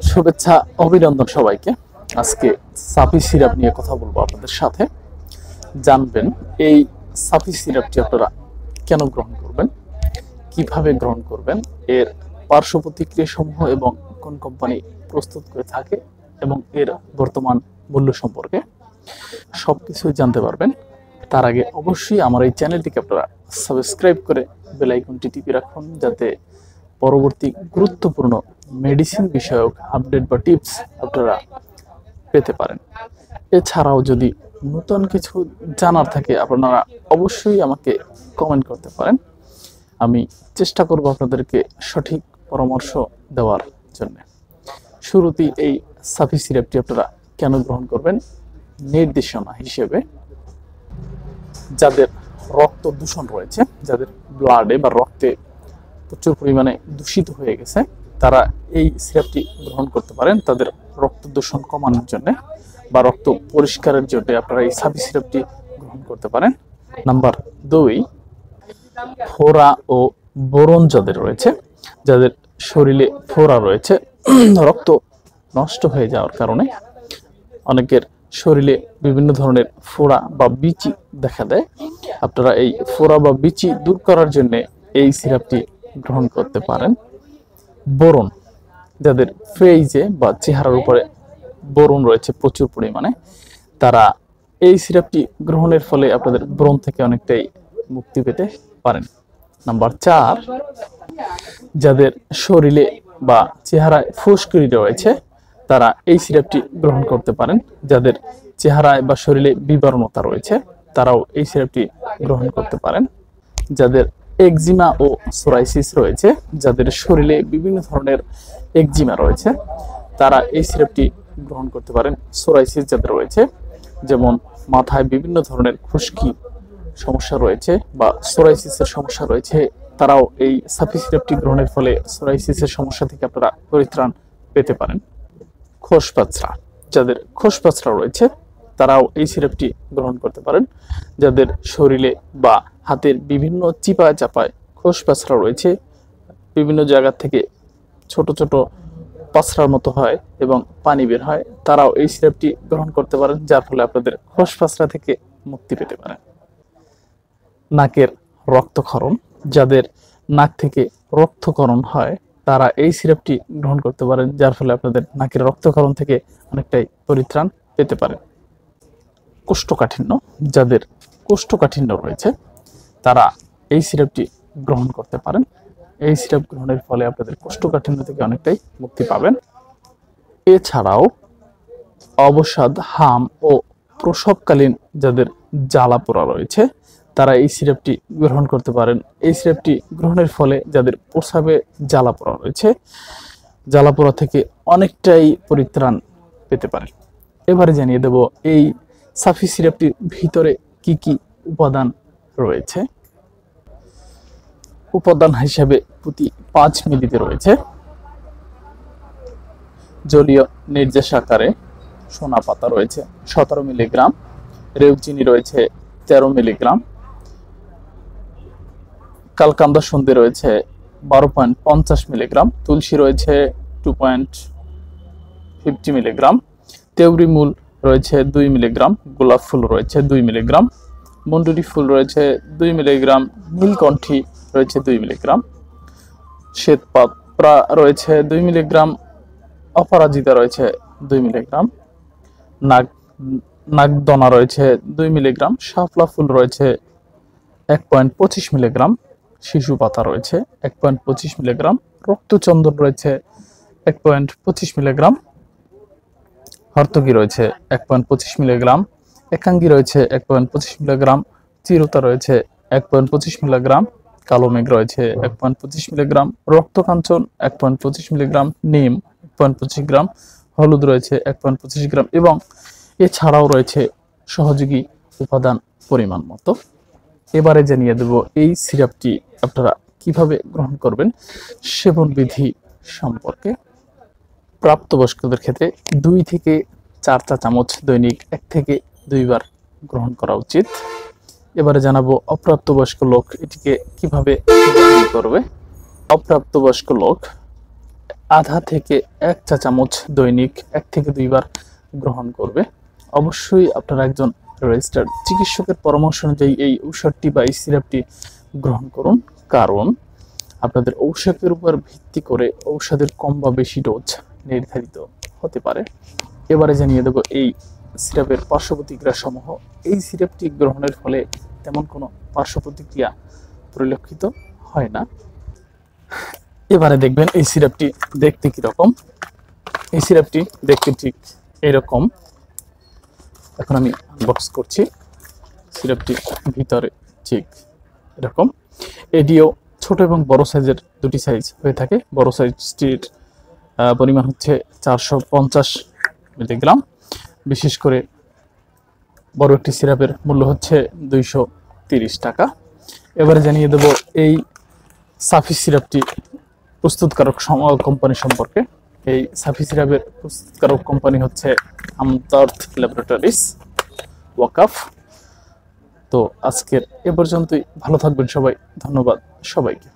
শুভেচ্ছা অভিনন্দন সবাইকে। আজকে সাফি সিরাপ নিয়ে কথা বলবো আপনাদের সাথে। জানবেন এই সাফি সিরাপটি আপনারা কেন গ্রহণ করবেন, কিভাবে গ্রহণ করবেন, এর পার্শ্ব প্রতিক্রিয়া সমূহ এবং কোন কোম্পানি প্রস্তুত করে থাকে এবং এর বর্তমান মূল্য সম্পর্কে সবকিছু জানতে পারবেন। তার আগে অবশ্যই আমার এই চ্যানেলটিকে আপনারা সাবস্ক্রাইব করে বেল আইকনটি টিপে রাখুন, যাতে পরবর্তী গুরুত্বপূর্ণ মেডিসিন বিষয়ক আপডেট বা টিপস আপনারা পেতে পারেন। এছাড়াও যদি নতুন কিছু জানার থাকে আপনারা অবশ্যই আমাকে কমেন্ট করতে পারেন। আমি চেষ্টা করব আপনাদেরকে সঠিক পরামর্শ দেওয়ার জন্য। শুরুতেই এই সাফি সিরাপটি আপনারা কেন গ্রহণ করবেন নির্দেশনা হিসেবে, যাদের রক্ত দূষণ রয়েছে, যাদের ব্লাডে বা রক্তে প্রচুর পরিমাণে দূষিত হয়ে গেছে, তারা এই সিরাপটি গ্রহণ করতে পারেন তাদের রক্ত দূষণ কমানোর জন্য বা রক্ত পরিষ্কারের জন্য আপনারা এই সাফি সিরাপটি গ্রহণ করতে পারেন। নাম্বার 2, ফোড়া ও বোরন যাদের রয়েছে, যাদের শরীরে ফোড়া রয়েছে, রক্ত নষ্ট হয়ে যাওয়ার কারণে অনেকের শরীরে বিভিন্ন ধরনের ফোড়া বা বিচি দেখা দেয়। আপনারা এই ফোড়া বা বিচি দূর করার জন্য এই সিরাপটি গ্রহণ করতে পারেন। বোরন যাদের ফেইজে বা চেহারার উপরে বোরন রয়েছে প্রচুর পরিমাণে, তারা এই সিরাপটি গ্রহণের ফলে আপনাদের ব্রণ থেকে অনেকটাই মুক্তি পেতে পারেন। নাম্বার 4, যাদের শরীরে বা চেহারায় ফুসকুড়ি রয়েছে, তারা এই সিরাপটি গ্রহণ করতে পারেন। যাদের চেহারায় বা শরীরে বিবর্ণতা রয়েছে, তারাও এই সিরাপটি গ্রহণ করতে পারেন। যাদের একজিমা ও সোরাইসিস রয়েছে, যাদের শরীরে বিভিন্ন ধরনের একজিমা রয়েছে, তারা এই সিরাপটি গ্রহণ করতে পারেন। সোরাইসিস যাদের রয়েছে, যেমন মাথায় বিভিন্ন ধরনের খুশকি সমস্যা রয়েছে বা সোরাইসিসের সমস্যা রয়েছে, তারাও এই সাফি সিরাপটি গ্রহণের ফলে সোরাইসিসের সমস্যা থেকে আপনারা পরিত্রাণ পেতে পারেন। খোসপাচড়া যাদের খোসপাচড়া রয়েছে, তারাও এই সিরাপটি গ্রহণ করতে পারেন। যাদের শরীরে বা হাতের বিভিন্ন চিপায় চাপায় খোসপাচড়া রয়েছে, বিভিন্ন জায়গা থেকে ছোট ছোট পাচড়ার মতো হয় এবং পানি বের হয়, তারাও এই সিরাপটি গ্রহণ করতে পারেন, যার ফলে আপনাদের খোসপাচড়া থেকে মুক্তি পেতে পারেন। নাকের রক্তক্ষরণ যাদের নাক থেকে রক্তক্ষরণ হয়, তারা এই সিরাপটি গ্রহণ করতে পারেন, যার ফলে আপনাদের নাকের রক্তক্ষরণ থেকে অনেকটাই পরিত্রাণ পেতে পারেন। কোষ্ঠকাঠিন্য যাদের কোষ্ঠকাঠিন্য রয়েছে, তারা এই সিরাপটি গ্রহণ করতে পারেন। এই সিরাপ গ্রহণের ফলে আপনাদের কোষ্ঠকাঠিন্য থেকে অনেকটাই মুক্তি পাবেন। এছাড়াও অবসাদ, হাম ও প্রসবকালীন যাদের জ্বালা পোড়া রয়েছে, তারা এই সিরাপটি গ্রহণ করতে পারেন। এই সিরাপটি গ্রহণের ফলে যাদের প্রস্রাবে জ্বালা পোড়া রয়েছে, জ্বালা পোড়া থেকে অনেকটাই পরিত্রাণ পেতে পারেন। এবারে জানিয়ে দেব এই সাফি সিরাপটির ভিতরে কি কি উপাদান রয়েছে। উপাদান হিসেবে প্রতি 5 মিলিতে রয়েছে জলীয় নির্যাস আকারে সোনা পাতা রয়েছে 17 মিলিগ্রাম, রেউচিনি রয়েছে 13 মিলিগ্রাম, কালকান্দা সন্ধি রয়েছে 12.50 মিলিগ্রাম, তুলসী রয়েছে 2.50 মিলিগ্রাম, তেওরি মূল রয়েছে 2 মিলিগ্রাম, গোলাপ ফুল রয়েছে 2 মিলিগ্রাম, মন্ডুরি ফুল রয়েছে 2 মিলিগ্রাম, নীলকণ্ঠী রয়েছে 2 মিলিগ্রাম, শ্বেতপাতা রয়েছে 2 মিলিগ্রাম, অপরাজিতা রয়েছে 2 মিলিগ্রাম, নাগদনা রয়েছে 2 মিলিগ্রাম, শাপলা ফুল রয়েছে 1.25 মিলিগ্রাম, শিশু পাতা রয়েছে 1.25 মিলিগ্রাম, রক্তচন্দন রয়েছে 1.25 মিলিগ্রাম, হর্তকি রয়েছে 1.25 মিলিগ্রাম, একাঙ্গি রয়েছে 1.25 মিলিগ্রাম, চিরতা রয়েছে 1.25 মিলিগ্রাম, কালো মেঘ রয়েছে 1.25 মিলিগ্রাম, রক্তকাঞ্চন 1.25 মিলিগ্রাম, নিম 1.25 গ্রাম, হলুদ রয়েছে 1.25 গ্রাম এবং এছাড়াও রয়েছে সহযোগী উপাদান পরিমাণ মতো। এবারে জানিয়ে দেব এই সিরাপটি আপনারা কিভাবে গ্রহণ করবেন সেবন বিধি সম্পর্কে। প্রাপ্তবয়স্কদের ক্ষেত্রে 2 থেকে 4 চা চামচ দৈনিক 1 থেকে 2 বার গ্রহণ করা উচিত। এবারে জানাবো অপ্রাপ্তবয়স্ক লোক এটিকে কিভাবে গ্রহণ করবে। অপ্রাপ্তবয়স্ক লোক আধা থেকে 1 চা চামচ দৈনিক 1 থেকে 2 বার গ্রহণ করবে। অবশ্যই আপনারা একজন রেজিস্টার্ড চিকিৎসকের পরামর্শ অনুযায়ী এই ঔষধটি বা এই সিরাপটি গ্রহণ করুন, কারণ আপনাদের ঔষধের উপর ভিত্তি করে ঔষধের কম বা বেশি ডোজ নির্ধারিত হতে পারে। এবারে জানিয়ে দেব এই সিরাপের পার্শ্ব প্রতিক্রিয়া সমূহ। এই সিরাপটি গ্রহণের ফলে তেমন কোনো পার্শ্ব প্রতিক্রিয়া পরিলক্ষিত হয় না। এবারে দেখবেন এই সিরাপটি দেখতে কিরকম। এই সিরাপটি দেখতে ঠিক এরকম। এখন আমি আনবক্স করছি। সিরাপটি ভিতরে ঠিক এরকম। এটিও ছোট এবং বড় সাইজের দুটি সাইজ হয়ে থাকে। বড় সাইজটির পরিমাণ হচ্ছে 450 মিলিগ্রাম। বিশেষ করে বড় একটি সিরাপের মূল্য হচ্ছে 230 টাকা। এবারে জানিয়ে দেব এই সাফি সিরাপটি প্রস্তুতকারক কোম্পানি সম্পর্কে। এই সাফি সিরাপের প্রস্তুতকারক কোম্পানি হচ্ছে হামদর্দ ল্যাবরেটরিজ, ওয়াকাফ। তো আজকের এ পর্যন্তই। ভালো থাকবেন সবাই। ধন্যবাদ সবাইকে।